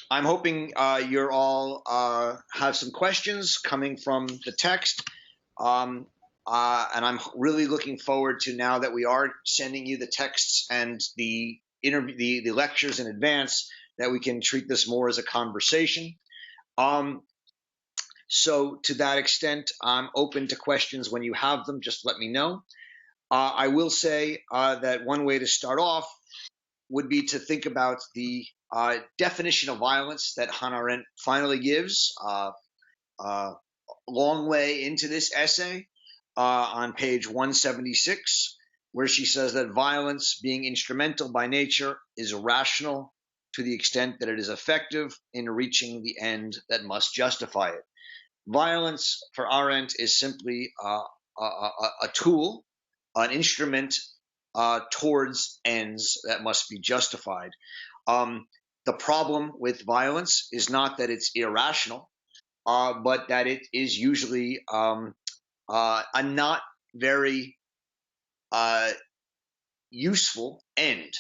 I'm hoping you're all have some questions coming from the text. And I'm really looking forward to, now that we are sending you the texts and the lectures in advance, that we can treat this more as a conversation. So to that extent, I'm open to questions. When you have them, just let me know. I will say that one way to start off would be to think about the definition of violence that Hannah Arendt finally gives a long way into this essay on page 176, where she says that violence, being instrumental by nature, is rational to the extent that it is effective in reaching the end that must justify it. Violence for Arendt is simply a tool, an instrument towards ends that must be justified. The problem with violence is not that it's irrational, but that it is usually a not very useful end,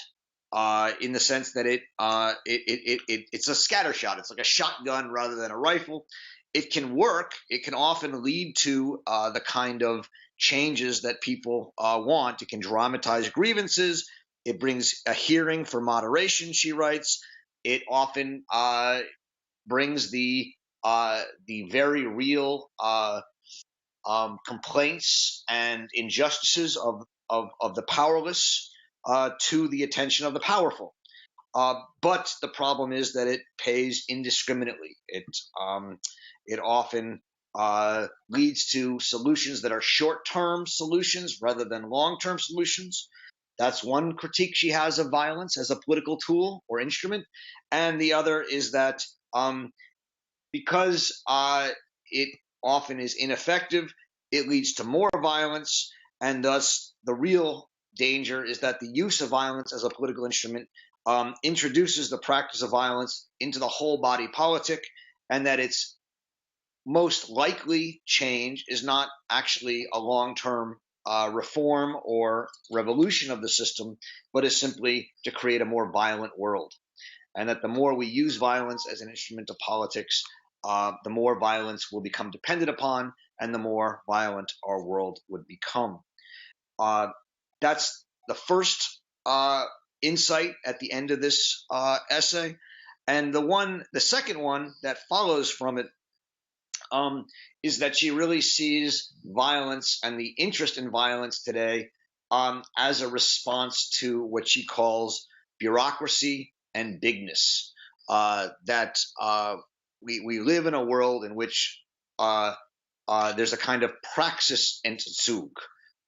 in the sense that it's a scattershot. It's like a shotgun rather than a rifle. It can work. It can often lead to the kind of changes that people want. It can dramatize grievances. It brings a hearing for moderation, she writes. It often brings the very real complaints and injustices of the powerless to the attention of the powerful. But the problem is that it pays indiscriminately. It often leads to solutions that are short-term solutions rather than long-term solutions. That's one critique she has of violence as a political tool or instrument. And the other is that because it often is ineffective, it leads to more violence, and thus the real danger is that the use of violence as a political instrument introduces the practice of violence into the whole body politic, and that its most likely change is not actually a long-term reform or revolution of the system, but is simply to create a more violent world. And that the more we use violence as an instrument of politics, the more violence will become dependent upon, and the more violent our world would become. That's the first insight at the end of this essay. And the second one that follows from it is that she really sees violence and the interest in violence today as a response to what she calls bureaucracy and bigness. That we live in a world in which there's a kind of Praxisentzug.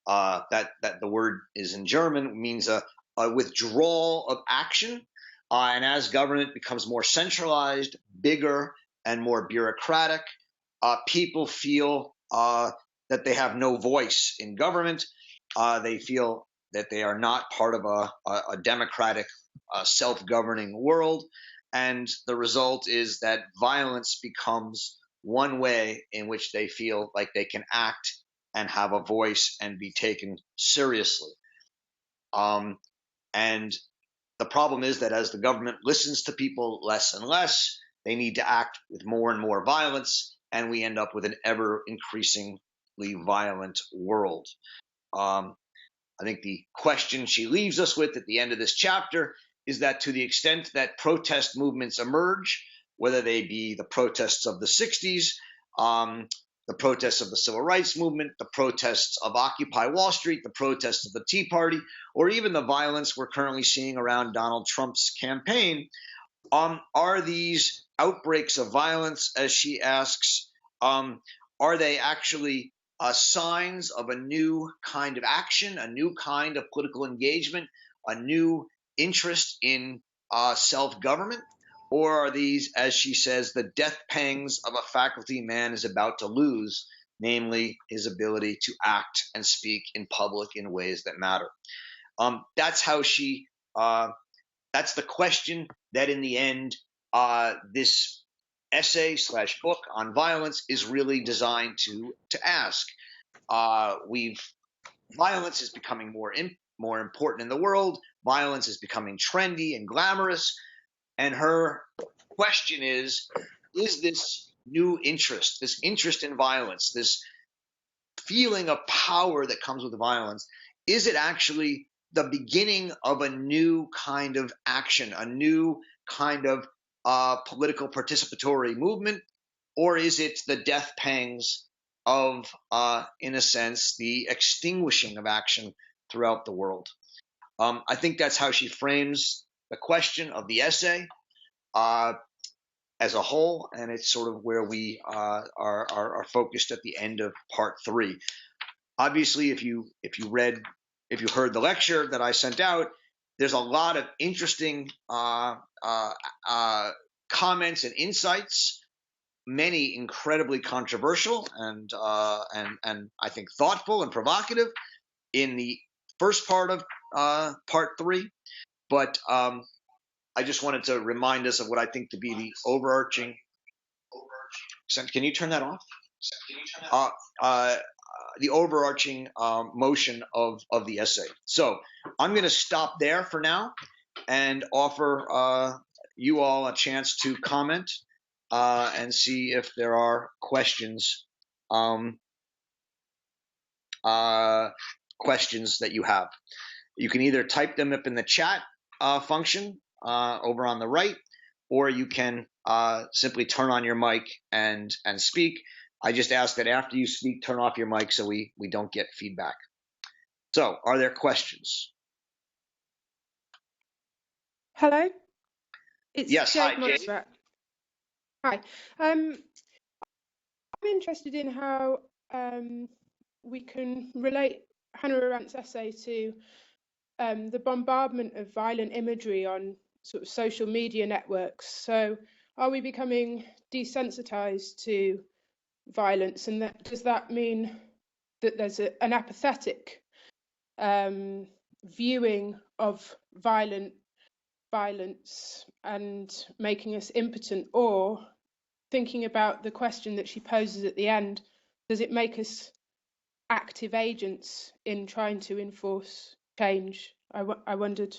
That the word is in German, means a withdrawal of action. And as government becomes more centralized, bigger, and more bureaucratic, people feel that they have no voice in government. They feel that they are not part of a democratic, self-governing world. And the result is that violence becomes one way in which they feel like they can act and have a voice and be taken seriously. And the problem is that as the government listens to people less and less, they need to act with more and more violence, and we end up with an ever increasingly violent world. I think the question she leaves us with at the end of this chapter is that to the extent that protest movements emerge, whether they be the protests of the 60s, the protests of the Civil Rights Movement, the protests of Occupy Wall Street, the protests of the Tea Party, or even the violence we're currently seeing around Donald Trump's campaign, are these outbreaks of violence, as she asks, are they actually signs of a new kind of action, a new kind of political engagement, a new interest in self-government? Or are these, as she says, the death pangs of a faculty man is about to lose, namely his ability to act and speak in public in ways that matter? That's how she, that's the question that in the end, this essay / book on violence is really designed to ask. Violence is becoming more important in the world. violence is becoming trendy and glamorous. And her question is this new interest, this interest in violence, this feeling of power that comes with violence, is it actually the beginning of a new kind of action, a new kind of political participatory movement, or is it the death pangs of, in a sense, the extinguishing of action throughout the world? I think that's how she frames the question of the essay as a whole, and it's sort of where we are focused at the end of part 3. Obviously, if you heard the lecture that I sent out, there's a lot of interesting comments and insights, many incredibly controversial and I think thoughtful and provocative in the first part of part 3. But I just wanted to remind us of what I think to be the overarching. Can you turn that off? The overarching motion of the essay. So I'm going to stop there for now and offer you all a chance to comment and see if there are questions questions that you have. You can either type them up in the chat function over on the right, or you can simply turn on your mic and speak. I just ask that after you speak, turn off your mic so we don't get feedback. So, are there questions? Hello? It's yes, Jade hi, Jade. Hi. I'm interested in how we can relate Hannah Arendt's essay to the bombardment of violent imagery on sort of social media networks. So are we becoming desensitized to violence, and does that mean that there's an apathetic viewing of violence and making us impotent? Or, thinking about the question that she poses at the end, does it make us active agents in trying to enforce change? I wondered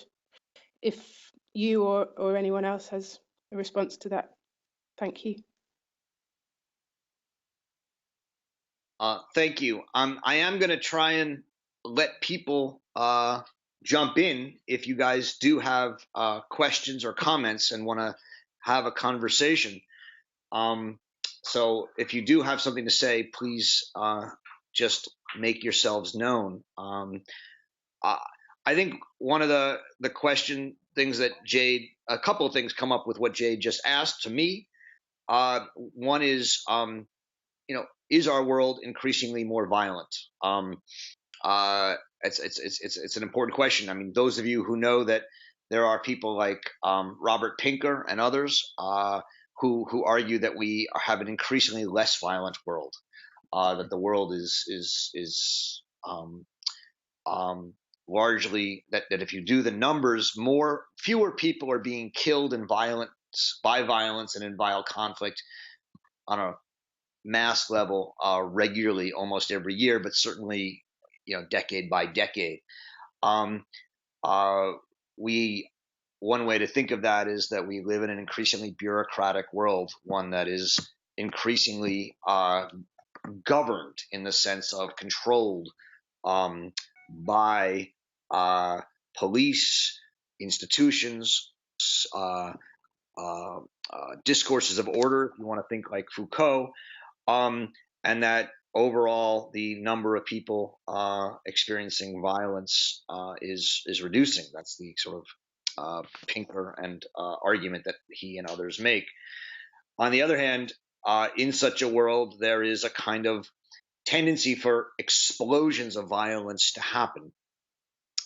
if you or anyone else has a response to that. Thank you. Thank you. I am going to try and let people jump in if you guys do have questions or comments and want to have a conversation. So if you do have something to say, please just make yourselves known. I think one of the things that Jade, a couple of things come up with what Jade just asked to me. One is, is our world increasingly more violent? It's an important question. I mean, those of you who know that there are people like Robert Pinker and others who argue that we have an increasingly less violent world, that the world is largely that if you do the numbers, fewer people are being killed by violence and in violent conflict on a mass level regularly almost every year, but certainly decade by decade. One way to think of that is that we live in an increasingly bureaucratic world, one that is increasingly governed in the sense of controlled by police, institutions, discourses of order, if you want to think like Foucault, and that overall the number of people experiencing violence is reducing. That's the sort of Pinker and argument that he and others make. On the other hand, in such a world, there is a kind of tendency for explosions of violence to happen.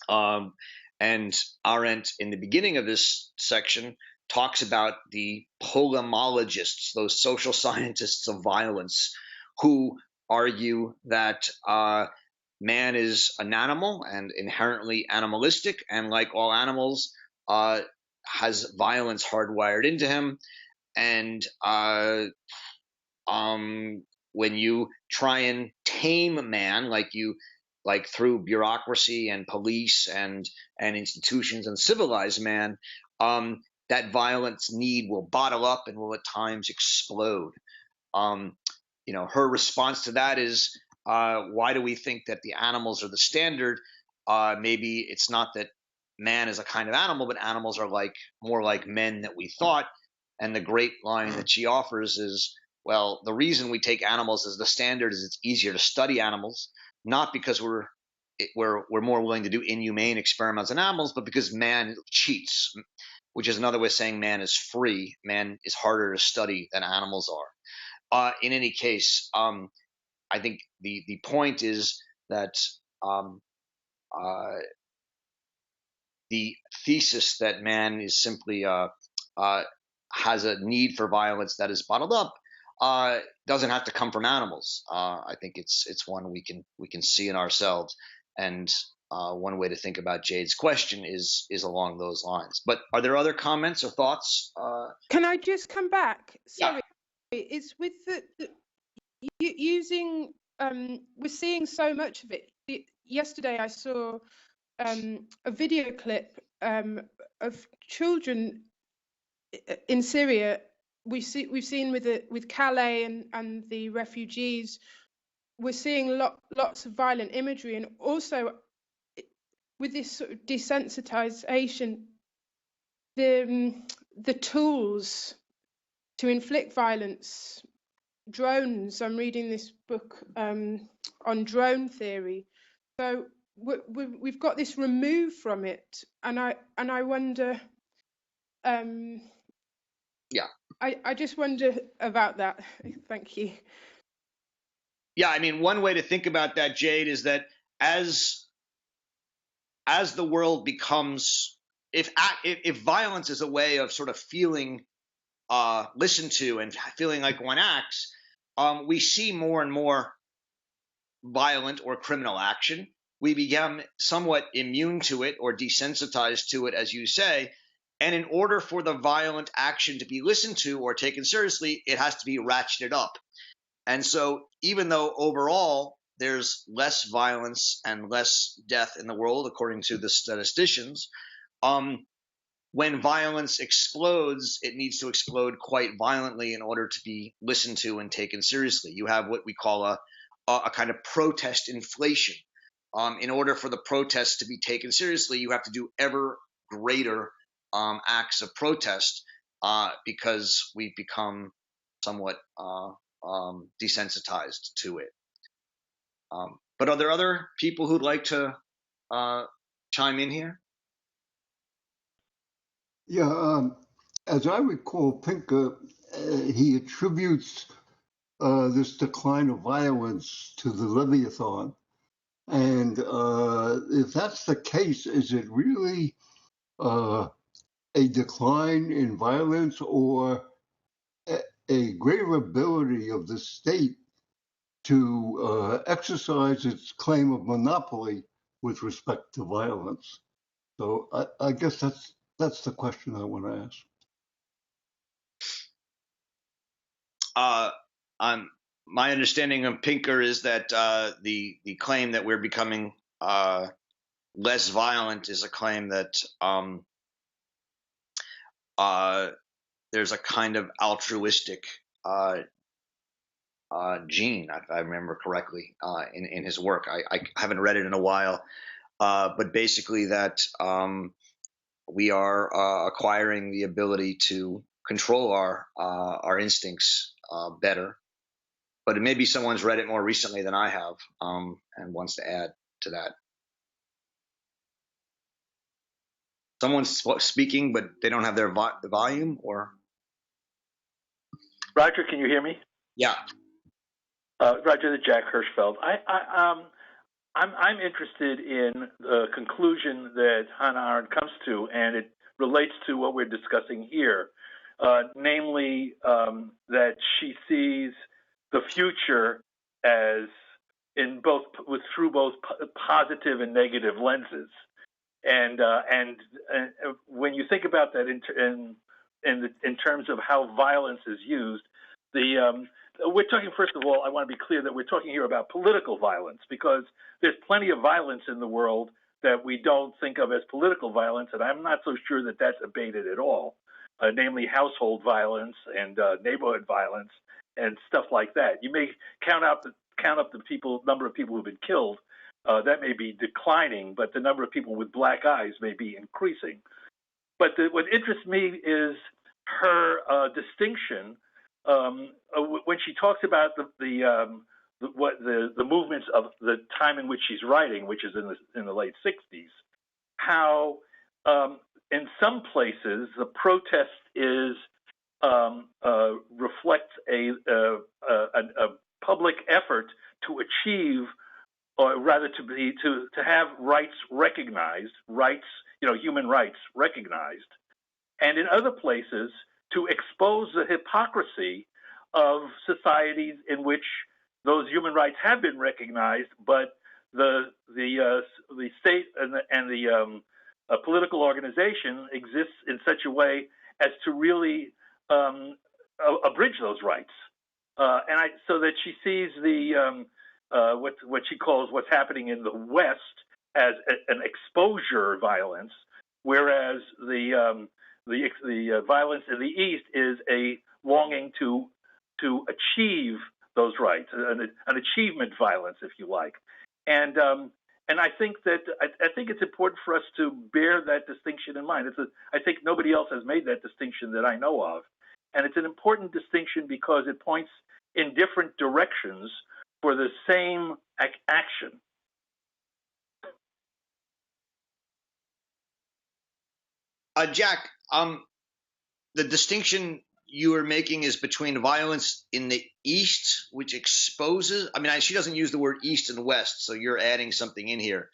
And Arendt, in the beginning of this section, talks about the polemologists, those social scientists of violence, who argue that man is an animal and inherently animalistic, and like all animals, has violence hardwired into him. And when you try and tame man, like you like through bureaucracy and police and institutions and civilized man, that violence need will bottle up and will at times explode. Um, her response to that is, why do we think that the animals are the standard? Maybe it's not that man is a kind of animal, but animals are more like men that we thought. And the great line that she offers is, well, the reason we take animals as the standard is it's easier to study animals, not because we're more willing to do inhumane experiments on animals, but because man cheats, which is another way of saying man is free. Man is harder to study than animals are. In any case, I think the point is that the thesis that man is simply has a need for violence that is bottled up doesn't have to come from animals. I think it's one we can see in ourselves, and one way to think about Jade's question is along those lines. But are there other comments or thoughts? Can I just come back? Yeah. Sorry, it's with the using. We're seeing so much of it. Yesterday, I saw a video clip of children in Syria. We've seen with Calais and the refugees. We're seeing lots of violent imagery, and also with this sort of desensitization, the tools to inflict violence. Drones. I'm reading this book on drone theory. So we've got this removed from it, and I wonder. Yeah. I just wonder about that. Thank you. Yeah, I mean, one way to think about that, Jade, is that as the world becomes, if violence is a way of sort of feeling listened to and feeling like one acts, we see more and more violent or criminal action. We become somewhat immune to it or desensitized to it, as you say. And in order for the violent action to be listened to or taken seriously, it has to be ratcheted up. And so even though overall there's less violence and less death in the world, according to the statisticians, when violence explodes, it needs to explode quite violently in order to be listened to and taken seriously. You have what we call a kind of protest inflation. In order for the protests to be taken seriously, you have to do ever greater acts of protest because we've become somewhat desensitized to it. But are there other people who'd like to chime in here? Yeah, as I recall, Pinker, he attributes this decline of violence to the Leviathan. And if that's the case, is it really a decline in violence or a greater ability of the state to exercise its claim of monopoly with respect to violence? So I guess that's the question I want to ask. My understanding of Pinker is that the claim that we're becoming less violent is a claim that there's a kind of altruistic gene, if I remember correctly, in his work. I haven't read it in a while, but basically that we are acquiring the ability to control our instincts better. But maybe someone's read it more recently than I have and wants to add to that. Someone's speaking, but they don't have the volume, or? Roger, can you hear me? Yeah. Roger, the Jack Hirschfeld. I'm interested in the conclusion that Hannah Arendt comes to, and it relates to what we're discussing here, namely that she sees the future as through both positive and negative lenses, and when you think about that in terms of how violence is used, we're talking, first of all, I want to be clear that we're talking here about political violence, because there's plenty of violence in the world that we don't think of as political violence, and I'm not so sure that that's abated at all, namely household violence and neighborhood violence and stuff like that. You may count up the number of people who've been killed. That may be declining, but the number of people with black eyes may be increasing. But what interests me is her distinction when she talks about the movements of the time in which she's writing, which is in the late 60s. How in some places the protest reflects a public effort to achieve, or rather to have rights recognized, human rights recognized, and in other places to expose the hypocrisy of societies in which those human rights have been recognized, but the state and the political organization exists in such a way as to really abridge those rights, so that she sees what she calls what's happening in the West as an exposure violence, whereas the violence in the East is a longing to achieve those rights, an achievement violence, if you like, and I think it's important for us to bear that distinction in mind. I think nobody else has made that distinction that I know of, and it's an important distinction because it points in different directions for the same action. Jack, the distinction you are making is between violence in the East, which exposes. She doesn't use the word East and West, so you're adding something in here.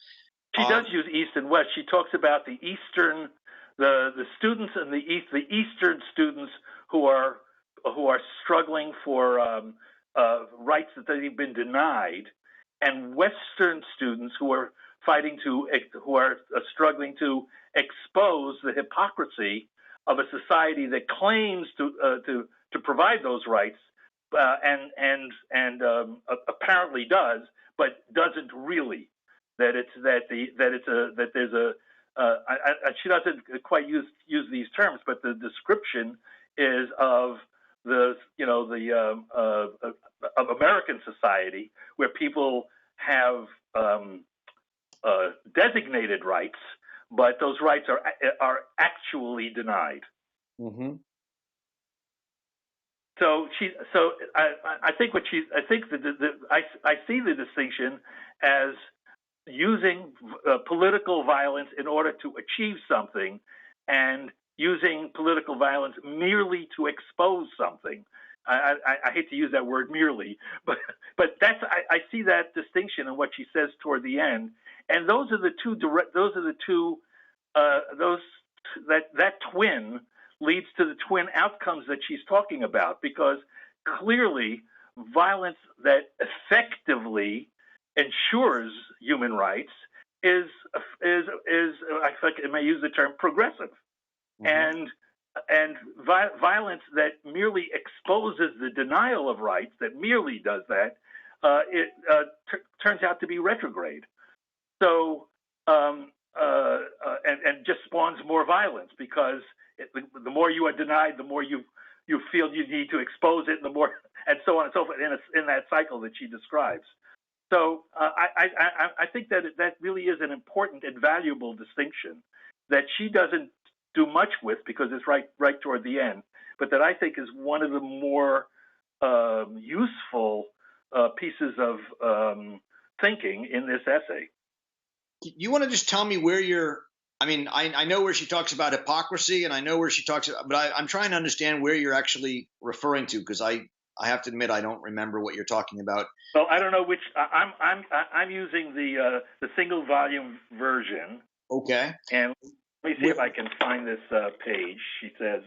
She does use East and West. She talks about the Eastern, the students in the East, the Eastern students who are struggling for rights that they've been denied, and Western students who are struggling to expose the hypocrisy of a society that claims to provide those rights and apparently does, but doesn't really. She doesn't quite use these terms, but the description is of of American society, where people have designated rights, but those rights are actually denied. Mm-hmm. So I see the distinction as using political violence in order to achieve something, and using political violence merely to expose something. I hate to use that word merely, but I see that distinction in what she says toward the end, and those are the two. That twin leads to the twin outcomes that she's talking about, because clearly violence that effectively ensures human rights is I may use the term progressive, mm-hmm. and violence that merely exposes the denial of rights, that merely does that, turns out to be retrograde. So and just spawns more violence, because the more you are denied, the more you feel you need to expose it, and the more, and so on and so forth, in that cycle that she describes. So I think that really is an important and valuable distinction that she doesn't do much with, because it's right toward the end, but that I think is one of the more useful pieces of thinking in this essay. You want to just tell me where you're? I know where she talks about hypocrisy, and I know where she talks about, but I'm trying to understand where you're actually referring to, because I have to admit I don't remember what you're talking about. Well, I don't know which. I'm using the single volume version. Okay. And let me see if I can find this page. She says,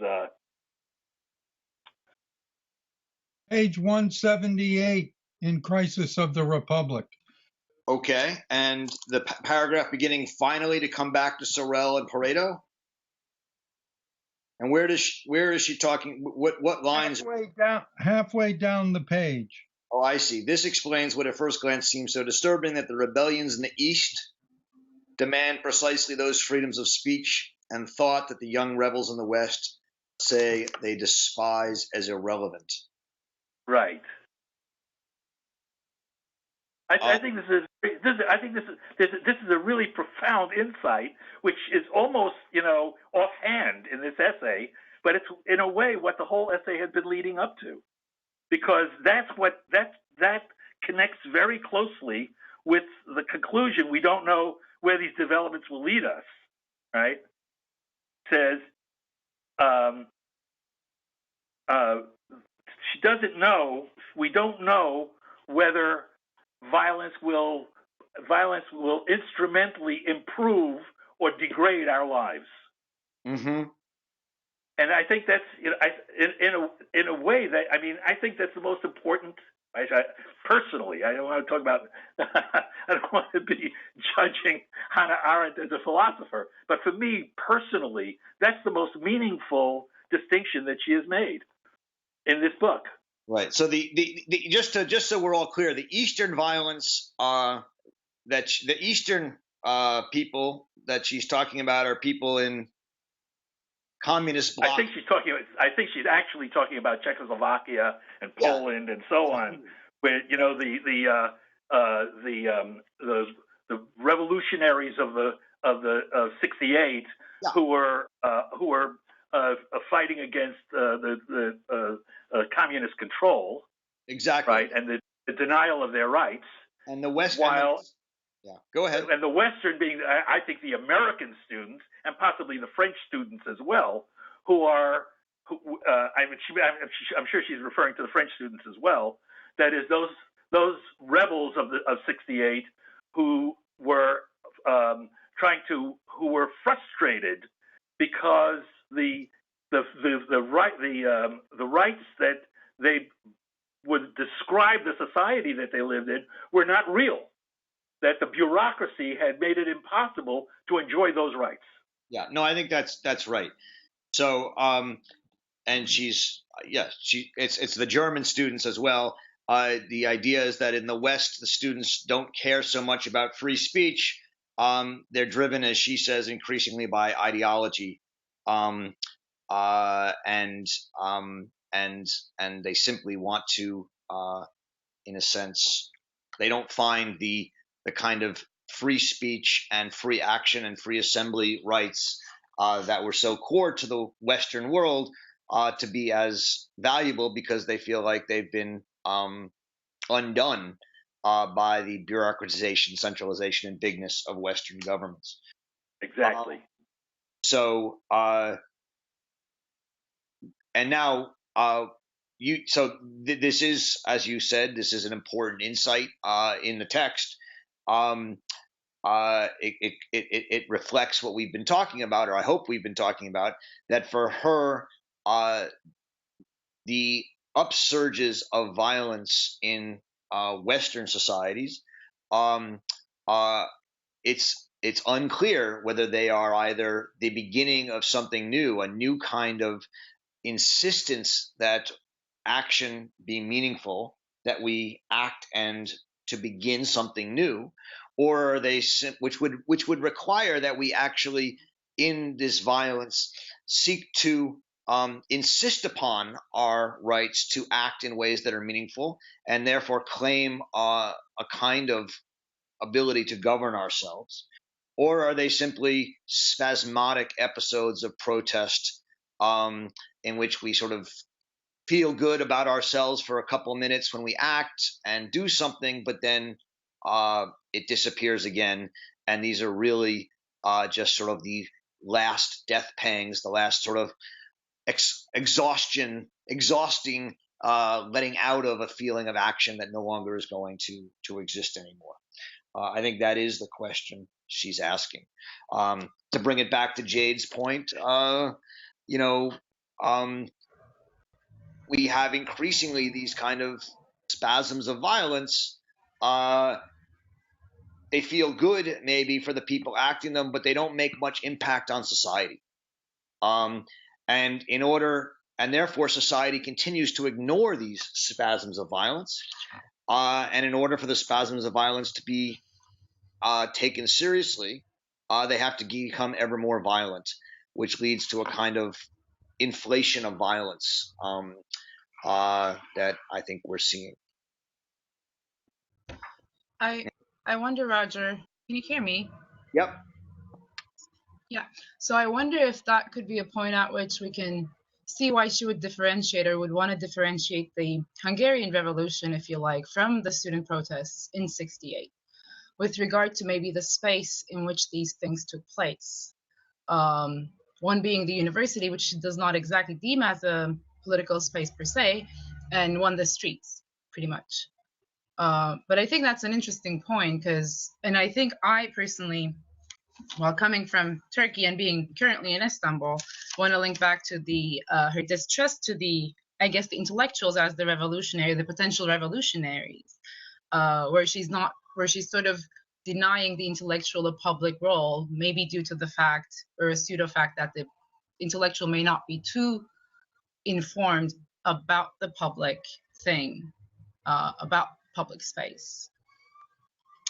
page 178 in Crisis of the Republic. Okay, and the paragraph beginning, finally to come back to Sorel and Pareto? And where is she talking? What lines? Halfway down the page. Oh, I see. This explains what at first glance seems so disturbing, that the rebellions in the East demand precisely those freedoms of speech and thought that the young rebels in the West say they despise as irrelevant. Right. I think this is a really profound insight, which is almost offhand in this essay, but it's in a way what the whole essay had been leading up to, because that connects very closely with the conclusion. We don't know where these developments will lead us. Right? Says she doesn't know. We don't know whether violence will instrumentally improve or degrade our lives. Mm-hmm. And I think that's in a way that I think that's the most important. Personally, I don't want to talk about. I don't want to be judging Hannah Arendt as a philosopher, but for me personally, that's the most meaningful distinction that she has made in this book. Right. So just so we're all clear, the Eastern violence the Eastern people that she's talking about are people in communist bloc. I think she's actually talking about Czechoslovakia and Poland and so on, where the revolutionaries of the '68 who were fighting against the communist control. Exactly. Right, and the denial of their rights. And the West. Go ahead. And the Western being, I think, the American students and possibly the French students as well, I'm sure she's referring to the French students as well. That is those rebels of '68 who were who were frustrated because the rights that they would describe the society that they lived in were not real. That the bureaucracy had made it impossible to enjoy those rights. Yeah, no, I think that's right. So, and it's the German students as well. The idea is that in the West, the students don't care so much about free speech. They're driven, as she says, increasingly by ideology, and they simply want to, in a sense, they don't find the kind of free speech and free action and free assembly rights that were so core to the Western world to be as valuable, because they feel like they've been undone by the bureaucratization, centralization, and bigness of Western governments. Exactly. And now this is, as you said, this is an important insight in the text. It reflects what we've been talking about, or I hope we've been talking about, that for her, the upsurges of violence in Western societies, it's unclear whether they are either the beginning of something new, a new kind of insistence that action be meaningful, that we act and to begin something new, or are they which would require that we actually, in this violence, seek to insist upon our rights to act in ways that are meaningful, and therefore claim a kind of ability to govern ourselves? Or are they simply spasmodic episodes of protest in which we sort of feel good about ourselves for a couple of minutes when we act and do something, but then it disappears again? And these are really just sort of the last death pangs, the last sort of exhausting letting out of a feeling of action that no longer is going to exist anymore. I think that is the question she's asking. To bring it back to Jade's point, we have increasingly these kind of spasms of violence. They feel good maybe for the people acting them, but they don't make much impact on society. and therefore society continues to ignore these spasms of violence. And in order for the spasms of violence to be taken seriously, they have to become ever more violent, which leads to a kind of inflation of violence that I think we're seeing. I wonder, Roger, can you hear me? Yep. Yeah. So I wonder if that could be a point at which we can see why she would differentiate, or would want to differentiate, the Hungarian Revolution, if you like, from the student protests in '68, with regard to maybe the space in which these things took place. One being the university, which she does not exactly deem as a political space per se, and one the streets, pretty much. But I think that's an interesting point, and I think I personally, while coming from Turkey and being currently in Istanbul, want to link back to her distrust to the intellectuals as the potential revolutionaries, where she's sort of denying the intellectual a public role, maybe due to the fact, or a pseudo fact, that the intellectual may not be too informed about the public thing, about public space.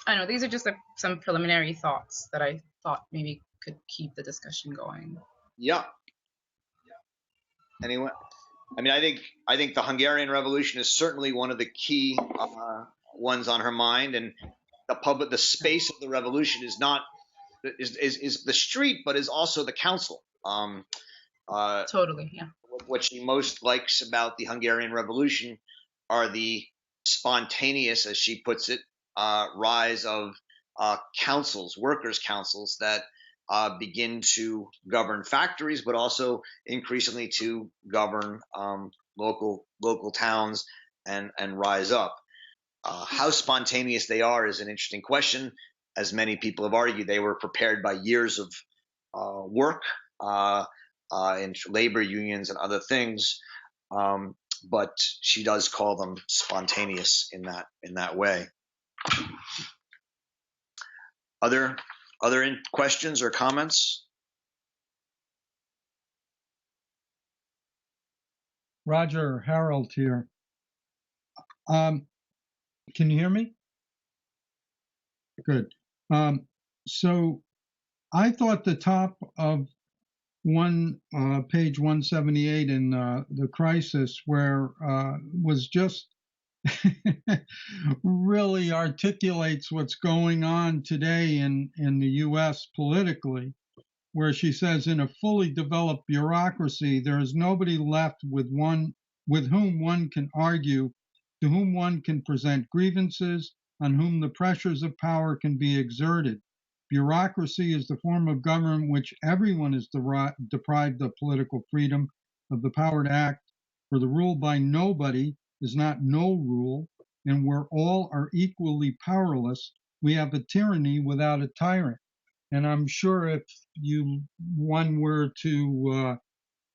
I don't know, these are just some preliminary thoughts that I thought maybe could keep the discussion going. Yeah. Anyway, I mean, I think the Hungarian Revolution is certainly one of the key ones on her mind, and the space of the revolution is the street, but is also the council. Totally, yeah. What she most likes about the Hungarian Revolution are the spontaneous, as she puts it, rise of councils, workers' councils that begin to govern factories, but also increasingly to govern local towns and rise up. How spontaneous they are is an interesting question. As many people have argued, they were prepared by years of work in labor unions and other things. But she does call them spontaneous in that way. Other questions or comments? Roger, Harold here. Can you hear me? Good. So I thought the top of page 178 in the crisis, where was just really articulates what's going on today in the U.S. politically, where she says, in a fully developed bureaucracy, there is nobody left with whom one can argue, to whom one can present grievances, on whom the pressures of power can be exerted. Bureaucracy is the form of government which everyone is deprived of political freedom, of the power to act, for the rule by nobody is not no rule, and where all are equally powerless, we have a tyranny without a tyrant. And I'm sure if one were to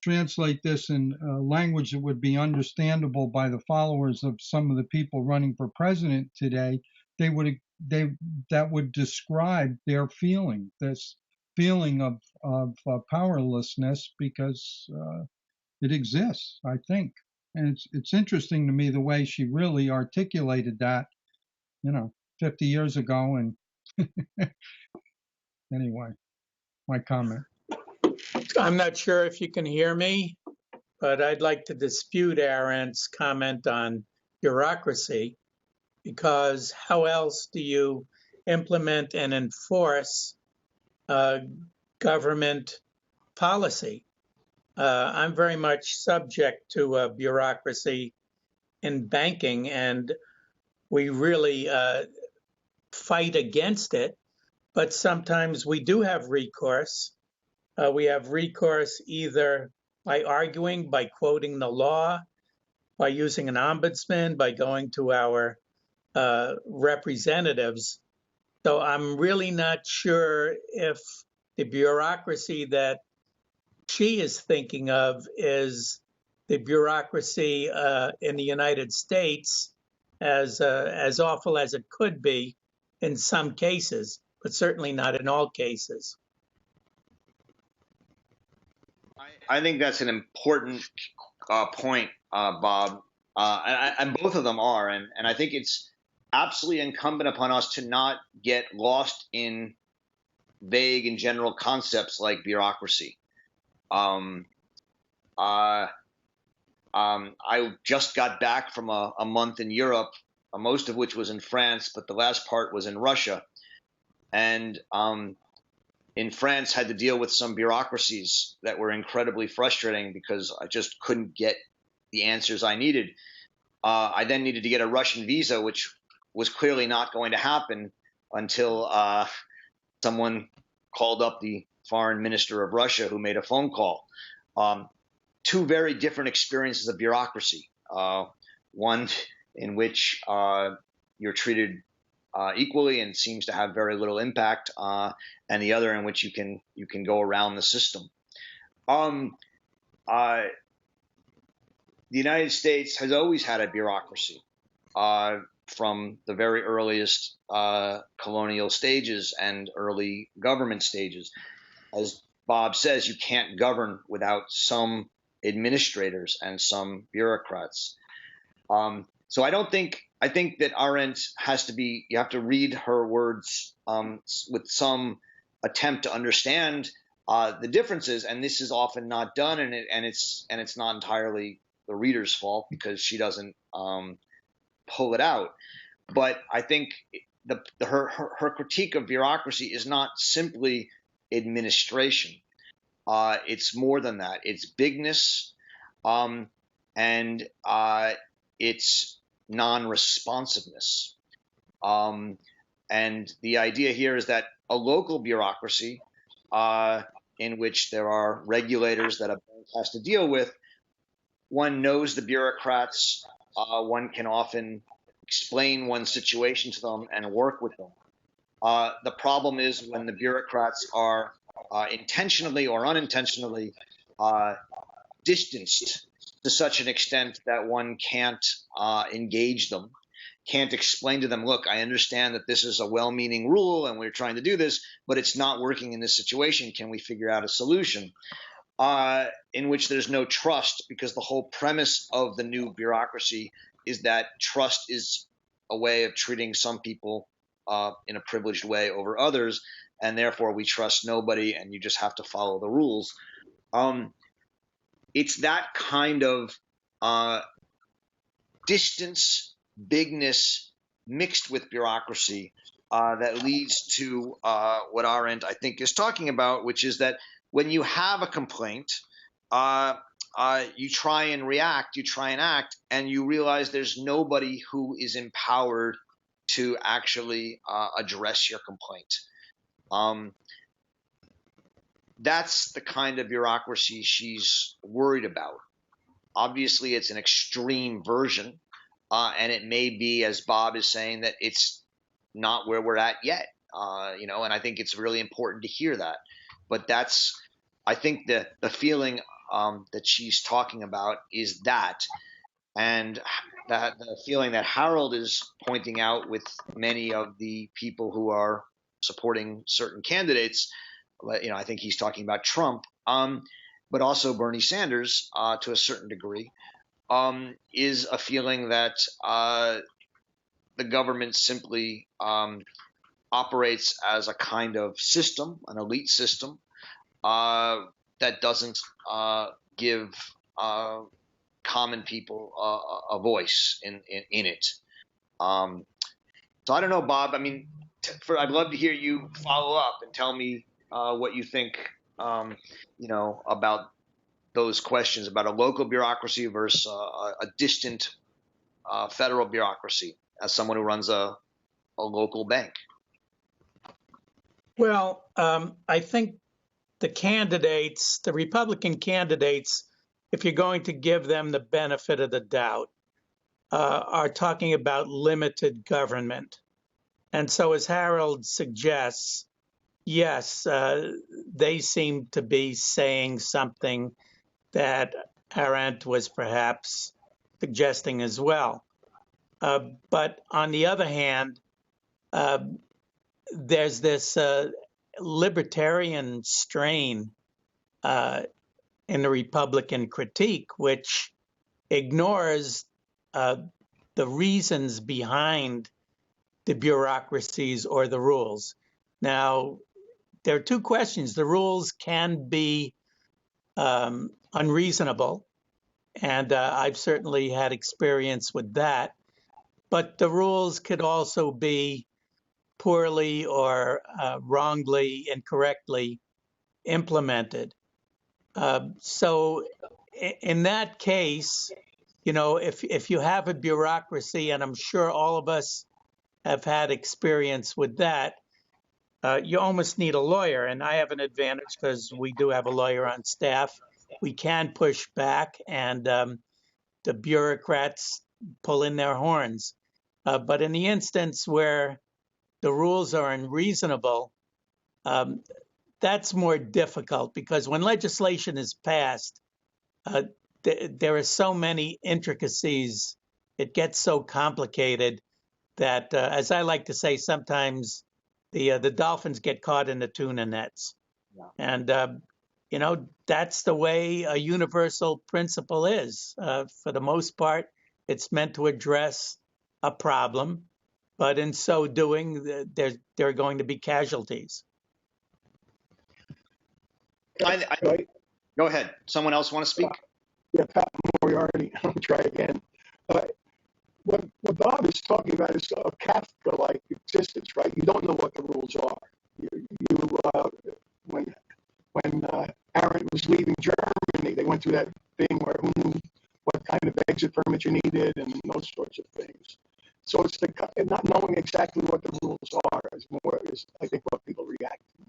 translate this in language that would be understandable by the followers of some of the people running for president today, that would describe their feeling, this feeling of powerlessness, because it exists, I think. And it's interesting to me the way she really articulated that, 50 years ago. And anyway, my comment. I'm not sure if you can hear me, but I'd like to dispute Arendt's comment on bureaucracy, because how else do you implement and enforce government policy? I'm very much subject to bureaucracy in banking, and we really fight against it, but sometimes we do have recourse. We have recourse either by arguing, by quoting the law, by using an ombudsman, by going to our representatives. So I'm really not sure if the bureaucracy that she is thinking of is the bureaucracy in the United States, as awful as it could be in some cases, but certainly not in all cases. I think that's an important point, Bob, and both of them are, and I think it's absolutely incumbent upon us to not get lost in vague and general concepts like bureaucracy. Um, uh, I just got back from a month in Europe, most of which was in France, but the last part was in Russia, and in France had to deal with some bureaucracies that were incredibly frustrating because I just couldn't get the answers I needed. I then needed to get a Russian visa, which was clearly not going to happen until someone called up the foreign minister of Russia, who made a phone call. Two very different experiences of bureaucracy. One in which you're treated equally and seems to have very little impact, and the other in which you can go around the system. The United States has always had a bureaucracy from the very earliest colonial stages and early government stages. As Bob says, you can't govern without some administrators and some bureaucrats. So I think that Arendt you have to read her words with some attempt to understand the differences, and this is often not done, and it's not entirely the reader's fault because she doesn't pull it out. But I think her critique of bureaucracy is not simply administration. It's more than that. It's bigness, and it's non-responsiveness. And the idea here is that a local bureaucracy, in which there are regulators that a bank has to deal with, one knows the bureaucrats. One can often explain one's situation to them and work with them. The problem is when the bureaucrats are intentionally or unintentionally distanced to such an extent that one can't engage them, can't explain to them, look, I understand that this is a well-meaning rule and we're trying to do this, but it's not working in this situation. Can we figure out a solution? In which there's no trust, because the whole premise of the new bureaucracy is that trust is a way of treating some people in a privileged way over others, and therefore we trust nobody and you just have to follow the rules. It's that kind of distance, bigness, mixed with bureaucracy that leads to what Arendt, I think, is talking about, which is that when you have a complaint, you try and react, you try and act, and you realize there's nobody who is empowered to actually address your complaint. That's the kind of bureaucracy she's worried about. Obviously, it's an extreme version, and it may be, as Bob is saying, that it's not where we're at yet. And I think it's really important to hear that. But that's, I think, the feeling that she's talking about is that, and that the feeling that Harold is pointing out with many of the people who are supporting certain candidates. I think he's talking about Trump, but also Bernie Sanders to a certain degree, is a feeling that the government simply operates as a kind of system, an elite system, that doesn't give common people a voice in it. So I don't know, Bob. I mean, I'd love to hear you follow up and tell me what you think, about those questions about a local bureaucracy versus a distant federal bureaucracy, as someone who runs a local bank. Well, I think the Republican candidates, if you're going to give them the benefit of the doubt, are talking about limited government. And so, as Harold suggests, yes, they seem to be saying something that Arendt was perhaps suggesting as well. But on the other hand, there's this libertarian strain in the Republican critique, which ignores the reasons behind the bureaucracies or the rules. Now, there are two questions. The rules can be unreasonable, and I've certainly had experience with that. But the rules could also be poorly or wrongly, incorrectly implemented. So in that case, you know, if you have a bureaucracy, and I'm sure all of us have had experience with that, you almost need a lawyer. And I have an advantage because we do have a lawyer on staff. We can push back, and the bureaucrats pull in their horns. But in the instance where the rules are unreasonable, that's more difficult, because when legislation is passed, there are so many intricacies. It gets so complicated that, as I like to say, sometimes the dolphins get caught in the tuna nets. Yeah. And, you know, that's the way a universal principle is. For the most part, it's meant to address a problem, but in so doing, there are going to be casualties. Go ahead. Someone else want to speak? Yeah, Pat Moriarty. I'll try again. What Bob is talking about is a Kafka-like existence, right? You don't know what the rules are. When Arendt was leaving Germany, they went through that thing where who knew what kind of exit permit you needed and those sorts of things. So it's not knowing exactly what the rules are is I think what people react to.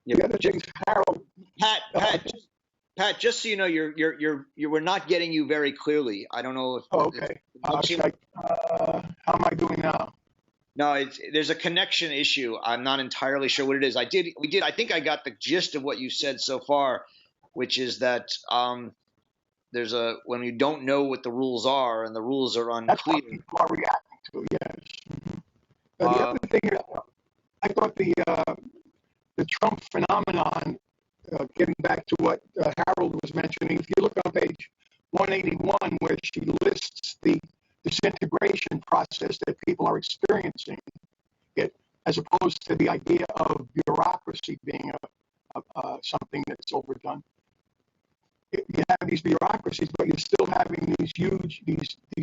Yeah. The other thing is Harold. Pat, just so you know, we're not getting you very clearly. I don't know if. Oh, okay. How am I doing now? No, there's a connection issue. I'm not entirely sure what it is. I think I got the gist of what you said so far, which is that when you don't know what the rules are and the rules are unclear. That's what people are reacting to. Yes. The other thing, I thought the Trump phenomenon. Getting back to what Harold was mentioning, if you look on page 181, where she lists the disintegration process that people are experiencing, as opposed to the idea of bureaucracy being something that's overdone. You have these bureaucracies, but you're still having these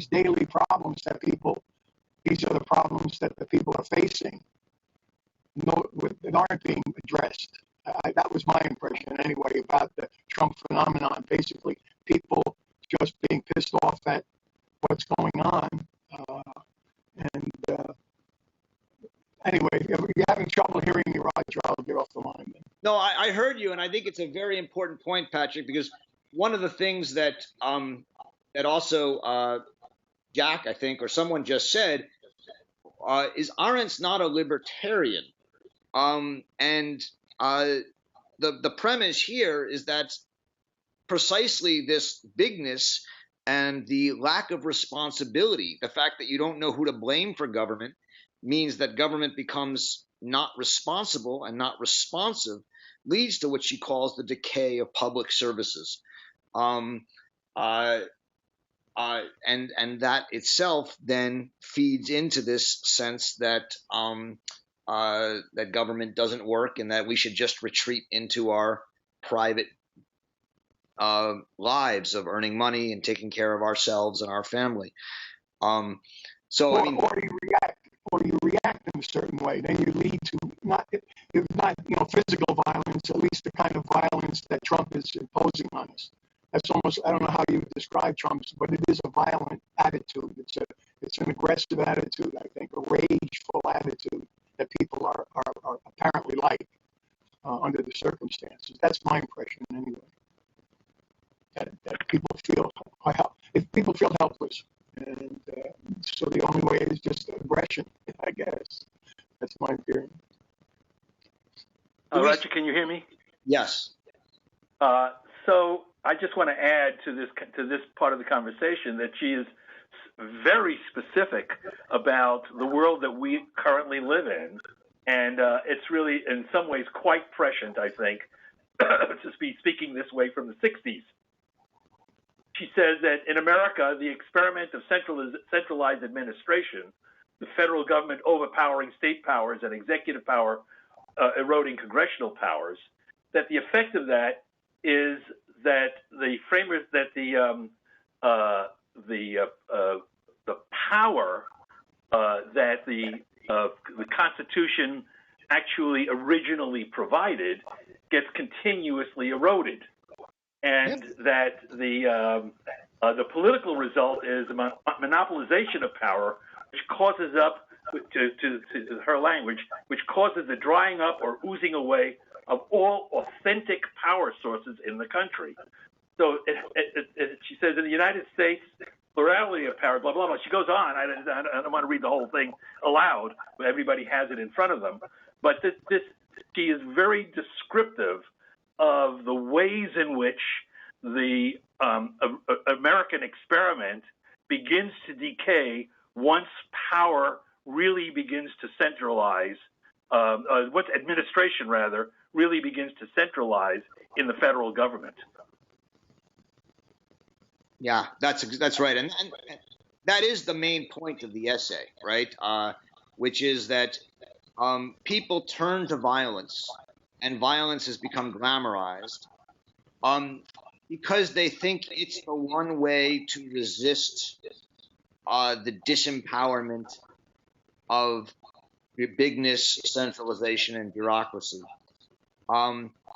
daily problems that these are the problems that the people are facing, that aren't being addressed. That was my impression anyway about the Trump phenomenon. Basically, people just being pissed off at what's going on. Anyway, if you're having trouble hearing me, Roger, I'll get off the line. No, I heard you, and I think it's a very important point, Patrick, because one of the things that also Jack, I think, or someone just said, is Arendt's not a libertarian. The premise here is that precisely this bigness and the lack of responsibility, the fact that you don't know who to blame for government, means that government becomes not responsible and not responsive, leads to what she calls the decay of public services. And that itself then feeds into this sense that that government doesn't work and that we should just retreat into our private lives of earning money and taking care of ourselves and our family. Or you react in a certain way. Then you lead to not physical violence, at least the kind of violence that Trump is imposing on us. That's almost, I don't know how you would describe Trump's, but it is a violent attitude. It's an aggressive attitude, I think, a rageful attitude that people are apparently like under the circumstances. That's my impression anyway. That people feel helpless, and so the only way is just aggression, I guess. That's my theory. Roger, can you hear me? Yes. So I just want to add to this part of the conversation that she is very specific about the world that we currently live in, and it's really, in some ways, quite prescient, I think, to be speaking this way from the 60s. She says that in America, the experiment of centralized administration, the federal government overpowering state powers and executive power eroding congressional powers, that the effect of that is that the framers, that the power that the Constitution actually originally provided gets continuously eroded, and that the political result is a monopolization of power, which causes up, to her language, which causes the drying up or oozing away of all authentic power sources in the country. So she says in the United States, plurality of power, blah, blah, blah. She goes on. I don't want to read the whole thing aloud, but everybody has it in front of them. But she is very descriptive of the ways in which the American experiment begins to decay once power really begins to centralize, once administration, rather, really begins to centralize in the federal government. Yeah, that's right, and that is the main point of the essay, right? Which is that people turn to violence, and violence has become glamorized, because they think it's the one way to resist the disempowerment of bigness, centralization, and bureaucracy.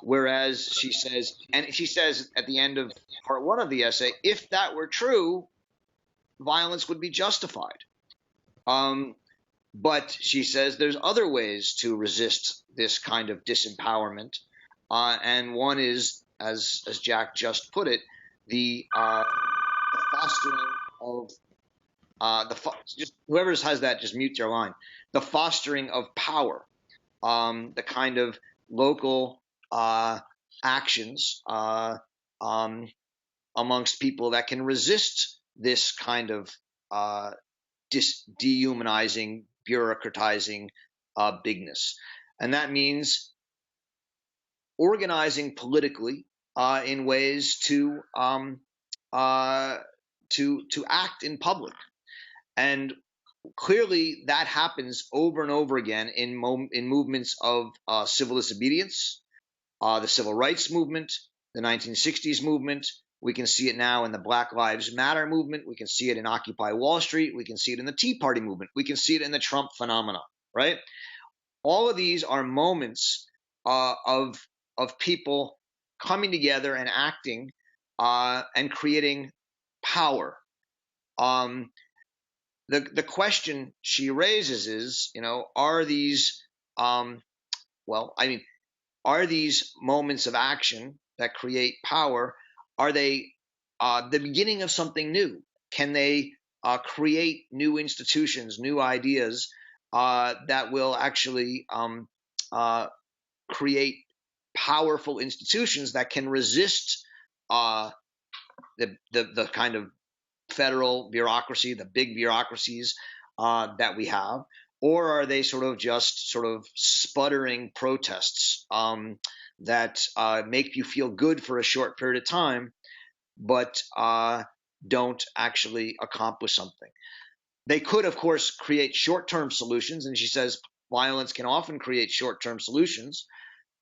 Whereas she says at the end of part one of the essay, if that were true, violence would be justified. But she says there's other ways to resist this kind of disempowerment, and one is, as Jack just put it, the fostering of whoever has that, just mute their line. The fostering of power, the kind of local actions amongst people that can resist this kind of dehumanizing, bureaucratizing bigness. And that means organizing politically in ways to act in public. And clearly that happens over and over again in movements of civil disobedience, the civil rights movement, the 1960s movement. We can see it now in the Black Lives Matter movement. We can see it in Occupy Wall Street. We can see it in the Tea Party movement. We can see it in the Trump phenomena, right? All of these are moments of people coming together and acting and creating power. The question she raises is, are these are these moments of action that create power, are they the beginning of something new? Can they create new institutions, new ideas that will actually create powerful institutions that can resist the kind of federal bureaucracy, the big bureaucracies that we have? Or are they sort of sputtering protests that make you feel good for a short period of time, but don't actually accomplish something? They could, of course, create short-term solutions, and she says violence can often create short-term solutions,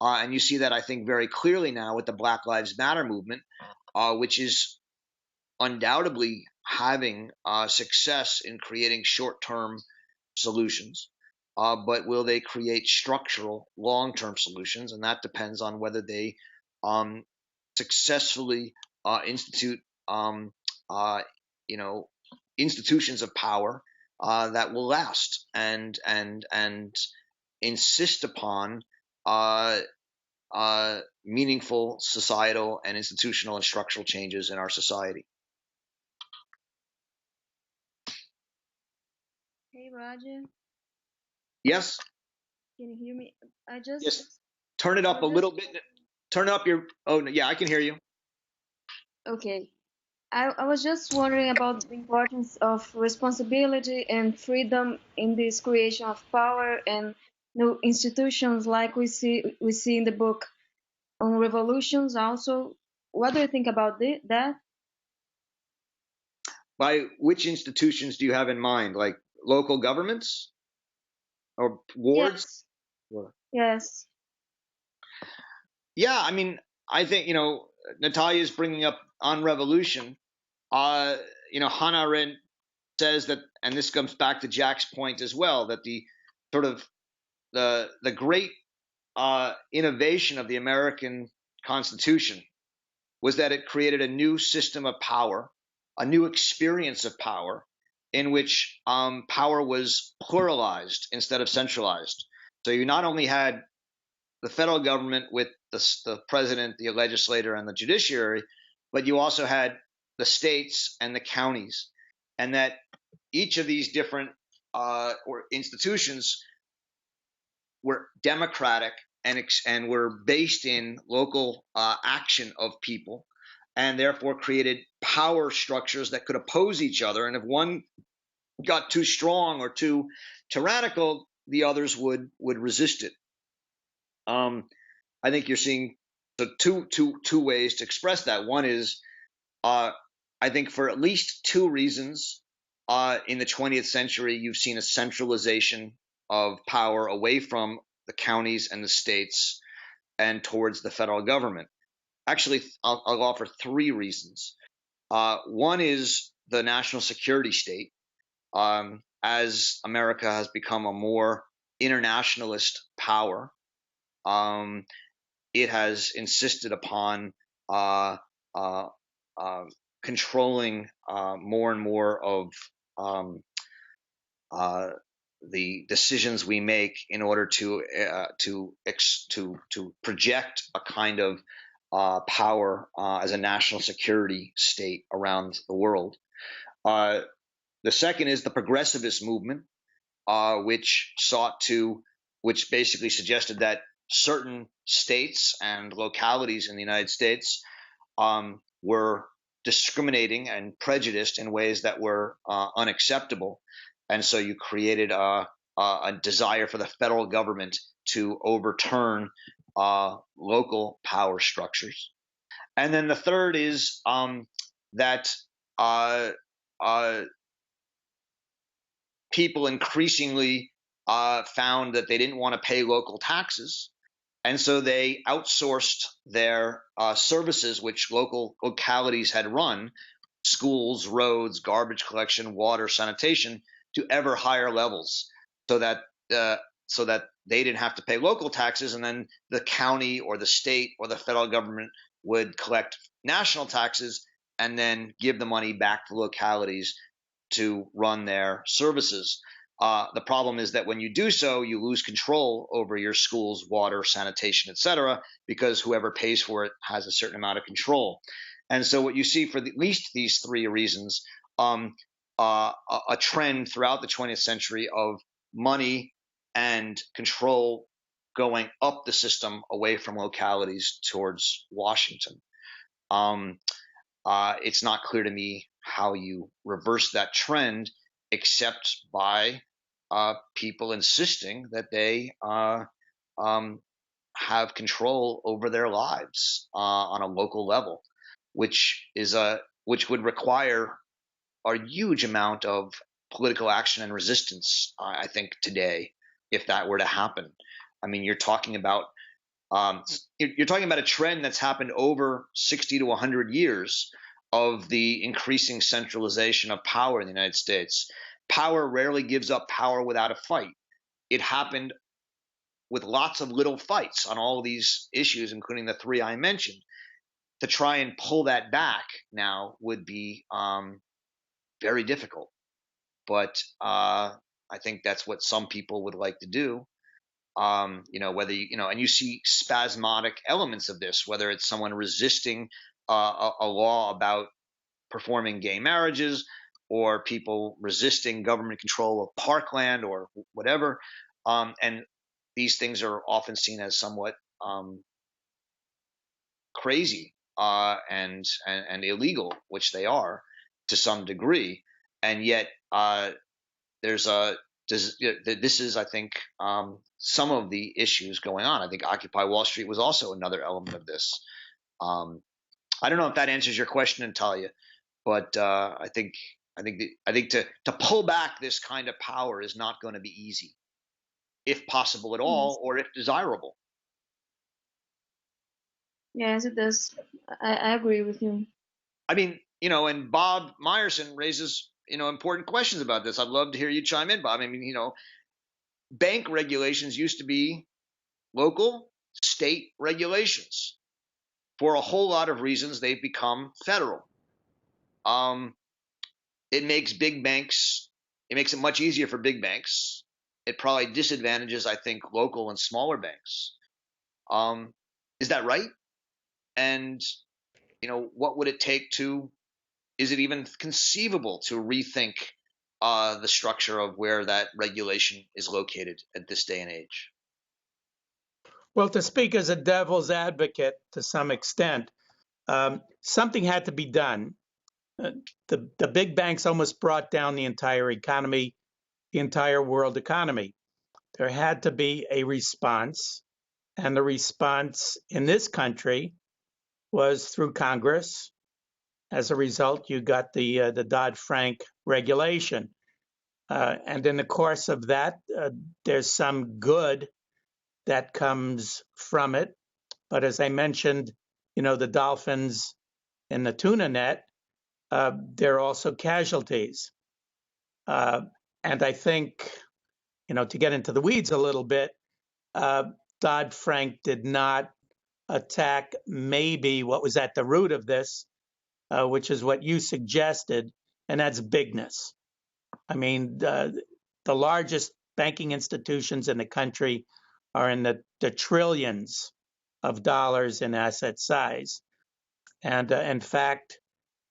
and you see that, I think, very clearly now with the Black Lives Matter movement, which is undoubtedly having success in creating short-term solutions, but will they create structural long-term solutions? And that depends on whether they successfully institute institutions of power that will last and insist upon meaningful societal and institutional and structural changes in our society. Hey, Roger. Yes? Can you hear me? Yes. Turn it up a little bit. Turn up your... Oh, yeah, I can hear you. Okay. I was just wondering about the importance of responsibility and freedom in this creation of power and new institutions like we see in the book. on revolutions also. What do you think about that? By which institutions do you have in mind? Like local governments or wards? Yes. Yes. Yeah, I mean, I think, Natalia is bringing up on revolution. Hannah Arendt says that, and this comes back to Jack's point as well, that the sort of the great innovation of the American Constitution was that it created a new system of power, a new experience of power, in which power was pluralized instead of centralized. So you not only had the federal government with the president, the legislator, and the judiciary, but you also had the states and the counties, and that each of these different or institutions were democratic and were based in local action of people, and therefore created power structures that could oppose each other. And if one got too strong or too tyrannical, the others would resist it. I think you're seeing the two ways to express that. One is, I think, for at least two reasons, in the 20th century, you've seen a centralization of power away from the counties and the states and towards the federal government. Actually, I'll offer three reasons. One is the national security state. As America has become a more internationalist power, it has insisted upon controlling more and more of the decisions we make in order to project a kind of power as a national security state around the world. The second is the progressivist movement, which basically suggested that certain states and localities in the United States were discriminating and prejudiced in ways that were unacceptable. And so you created a desire for the federal government to overturn local power structures. And then the third is that people increasingly found that they didn't want to pay local taxes. And so they outsourced their services, which localities had run, schools, roads, garbage collection, water, sanitation, to ever higher levels, so that they didn't have to pay local taxes, and then the county or the state or the federal government would collect national taxes and then give the money back to localities to run their services. The problem is that when you do so, you lose control over your schools, water, sanitation, etc., because whoever pays for it has a certain amount of control. And so what you see for at least these three reasons, a trend throughout the 20th century of money and control going up the system away from localities towards Washington. It's not clear to me how you reverse that trend, except by people insisting that they have control over their lives on a local level, which would require a huge amount of political action and resistance, I think, today, if that were to happen. I mean, you're talking about a trend that's happened over 60 to 100 years of the increasing centralization of power in the United States. Power rarely gives up power without a fight. It happened with lots of little fights on all of these issues, including the three I mentioned. To try and pull that back now would be very difficult. But I think that's what some people would like to do. Whether and you see spasmodic elements of this, whether it's someone resisting a law about performing gay marriages, or people resisting government control of parkland or whatever. And these things are often seen as somewhat crazy and illegal, which they are to some degree. And yet there's a this is, I think, some of the issues going on. I think Occupy Wall Street was also another element of this. I don't know if that answers your question, Natalia, but I think to pull back this kind of power is not going to be easy, if possible at all, or if desirable. Yes, it does. I agree with you. I mean, and Bob Meyerson raises, important questions about this. I'd love to hear you chime in, Bob. I mean, bank regulations used to be local, state regulations. For a whole lot of reasons, they've become federal. It makes it much easier for big banks. It probably disadvantages, I think, local and smaller banks. Is that right? And, what would it take is it even conceivable to rethink the structure of where that regulation is located at this day and age? Well, to speak as a devil's advocate to some extent, something had to be done. The big banks almost brought down the entire economy, the entire world economy. There had to be a response, and the response in this country was through Congress. As a result, you got the Dodd-Frank regulation. And in the course of that, there's some good that comes from it. But as I mentioned, the dolphins in the tuna net, there are also casualties. And I think, to get into the weeds a little bit, Dodd-Frank did not attack maybe what was at the root of this, which is what you suggested, and that's bigness. I mean, the largest banking institutions in the country are in the trillions of dollars in asset size. And in fact,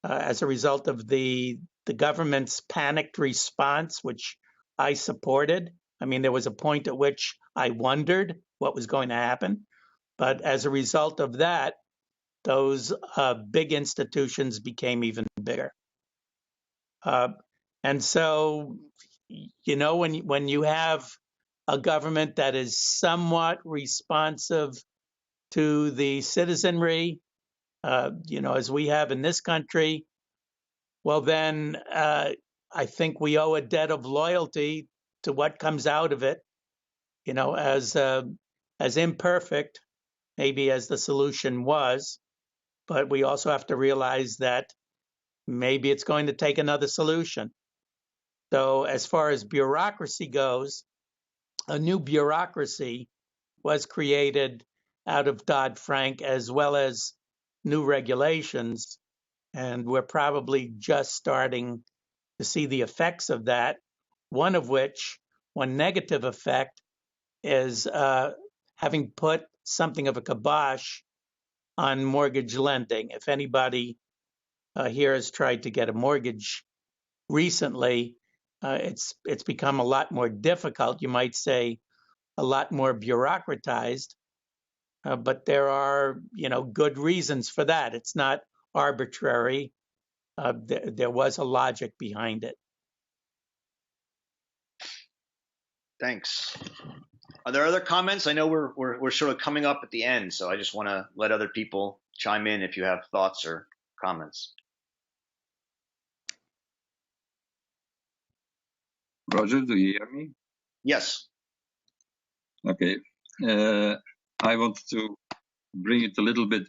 as a result of the government's panicked response, which I supported, I mean, there was a point at which I wondered what was going to happen. But as a result of that, those big institutions became even bigger. And so, when you have a government that is somewhat responsive to the citizenry, as we have in this country, well, then I think we owe a debt of loyalty to what comes out of it, as imperfect, maybe as the solution was. But we also have to realize that maybe it's going to take another solution. So as far as bureaucracy goes, a new bureaucracy was created out of Dodd-Frank as well as new regulations. And we're probably just starting to see the effects of that. One negative effect is having put something of a kibosh on mortgage lending. If anybody here has tried to get a mortgage recently, it's become a lot more difficult. You might say a lot more bureaucratized, but there are good reasons for that. It's not arbitrary. There was a logic behind it. Thanks. Are there other comments? I know we're sort of coming up at the end, so I just want to let other people chime in if you have thoughts or comments. Roger, do you hear me? Yes. Okay. I want to bring it a little bit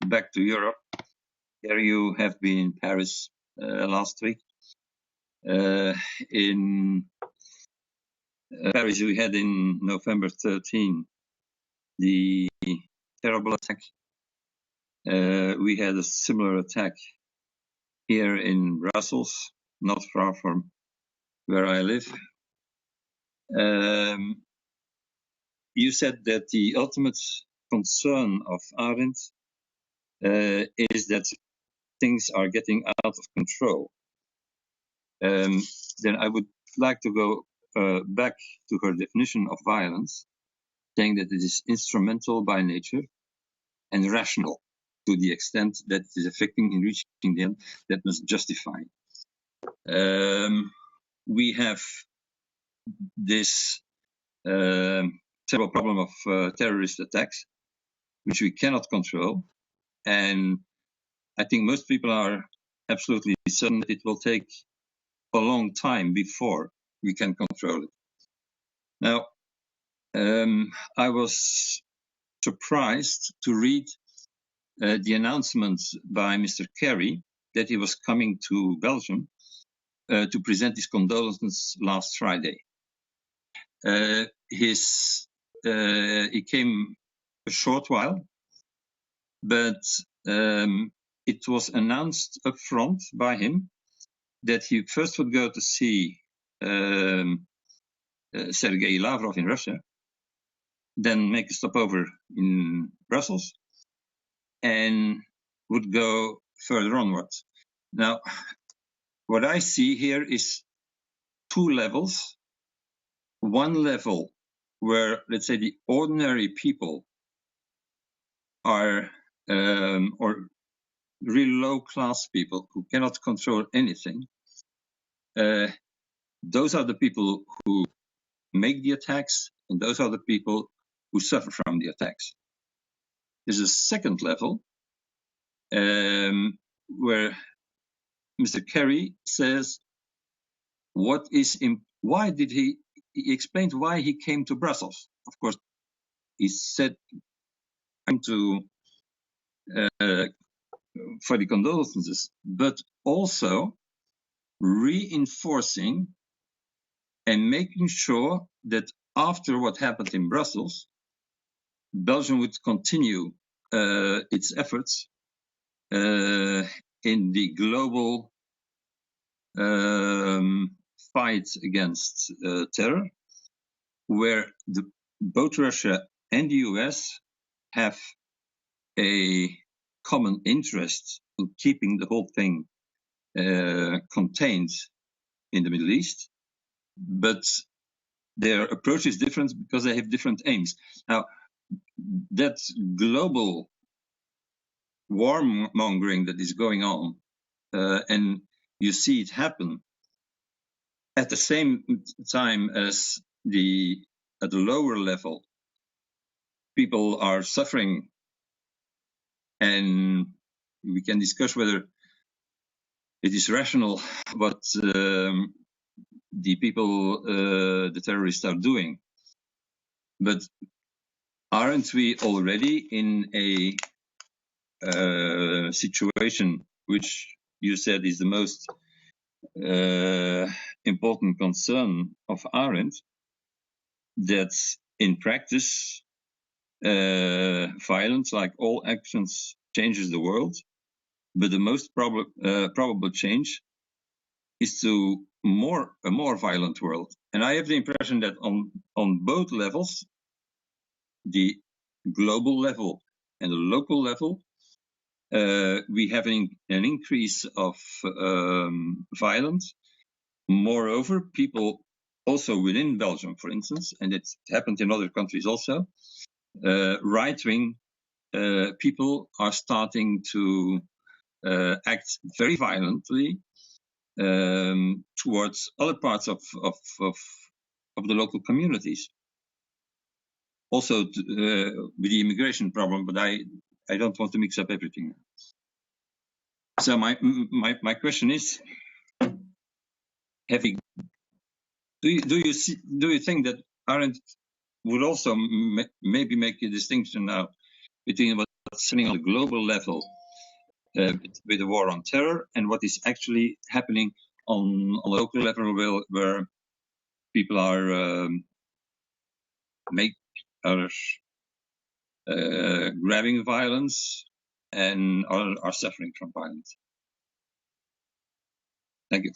back to Europe. Here you have been in Paris last week. In Paris, we had in November 13 the terrible attack. We had a similar attack here in Brussels, not far from where I live. You said that the ultimate concern of Arendt is that things are getting out of control. Then I would like to go back to her definition of violence, saying that it is instrumental by nature and rational to the extent that it is affecting in reaching the end that must justify. We have this terrible problem of terrorist attacks, which we cannot control. And I think most people are absolutely certain that it will take a long time before we can control it. Now, I was surprised to read the announcement by Mr. Kerry that he was coming to Belgium to present his condolences last Friday. He came a short while, but it was announced up front by him that he first would go to see Sergei Lavrov in Russia, then make a stopover in Brussels, and would go further onwards. Now, what I see here is two levels. One level where, let's say, the ordinary people are, or really low-class people who cannot control anything. Those are the people who make the attacks, and those are the people who suffer from the attacks. There's a second level where Mr. Kerry says, why did he explained why he came to Brussels. Of course, he said, I'm to for the condolences, but also reinforcing and making sure that after what happened in Brussels, Belgium would continue its efforts in the global fight against terror, where both Russia and the US have a common interest in keeping the whole thing contained in the Middle East, but their approach is different because they have different aims. Now, that global warmongering that is going on, and you see it happen at the same time as at the lower level, people are suffering, and we can discuss whether it is rational what the people, the terrorists are doing. But aren't we already in a situation which you said is the most important concern of Arendt, that in practice, violence, like all actions, changes the world, but the most probable change is to a more violent world. And I have the impression that on both levels, the global level and the local level, we have an increase of violence. Moreover, people also within Belgium, for instance, and it's happened in other countries also, right-wing people are starting to act very violently towards other parts of the local communities. Also with the immigration problem, but I don't want to mix up everything. So my question is, do you think that Arendt would also maybe make a distinction now between what's happening on a global level with the war on terror and what is actually happening on a local level where people are grabbing violence and are suffering from violence? Thank you.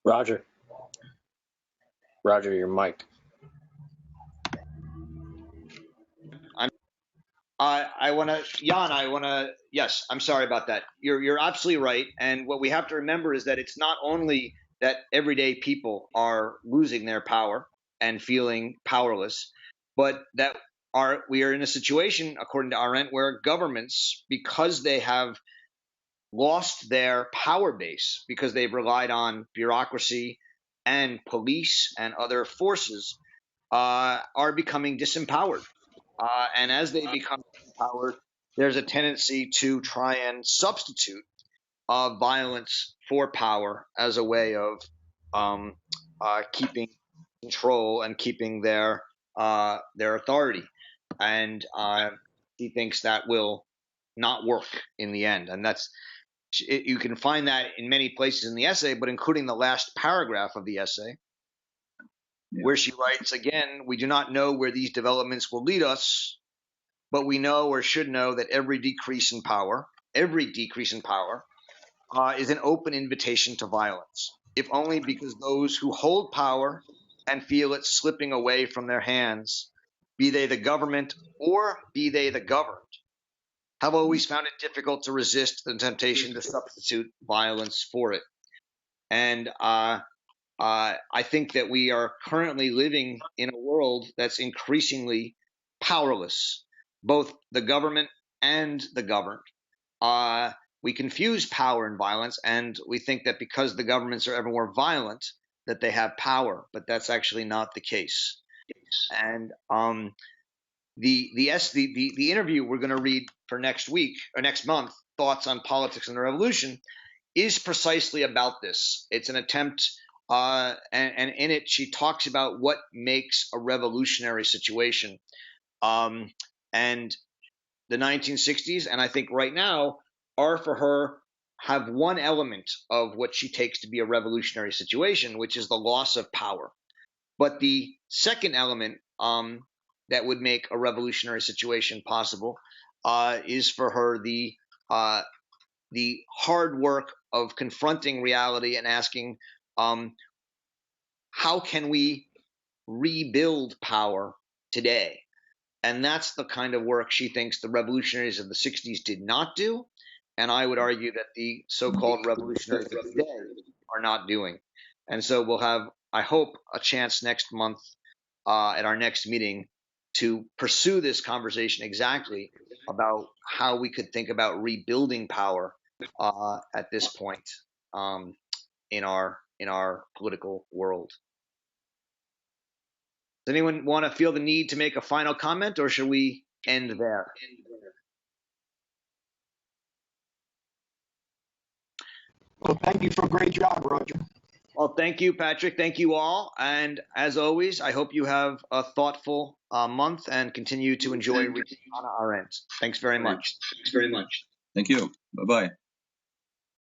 Roger, your mic. I want to, Jan, yes, I'm sorry about that. You're absolutely right. And what we have to remember is that it's not only that everyday people are losing their power and feeling powerless, but that we are in a situation, according to Arendt, where governments, because they have lost their power base, because they've relied on bureaucracy and police and other forces, are becoming disempowered. And as they become empowered, there's a tendency to try and substitute violence for power as a way of keeping control and keeping their authority. And he thinks that will not work in the end. And you can find that in many places in the essay, but including the last paragraph of the essay, where she writes, again, we do not know where these developments will lead us, but we know or should know that every decrease in power is an open invitation to violence, if only because those who hold power and feel it slipping away from their hands, be they the government or be they the governed, have always found it difficult to resist the temptation to substitute violence for it. And I think that we are currently living in a world that's increasingly powerless, both the government and the governed. We confuse power and violence, and we think that because the governments are ever more violent, that they have power, but that's actually not the case. And the interview we're going to read for next week or next month, Thoughts on Politics and the Revolution, is precisely about this. It's an attempt, and in it she talks about what makes a revolutionary situation. And the 1960s, and I think right now, are for her have one element of what she takes to be a revolutionary situation, which is the loss of power. But the second element that would make a revolutionary situation possible is for her the hard work of confronting reality and asking, how can we rebuild power today? And that's the kind of work she thinks the revolutionaries of the 60s did not do. And I would argue that the so-called revolutionaries of today are not doing. And so we'll have, I hope, a chance next month at our next meeting to pursue this conversation exactly about how we could think about rebuilding power at this point in our political world. Does anyone want to feel the need to make a final comment, or should we end there? Well, thank you for a great job, Roger. Well, thank you, Patrick. Thank you all. And as always, I hope you have a thoughtful month and continue to enjoy reading Hannah Arendt. Thanks very much. Thank you. Bye-bye.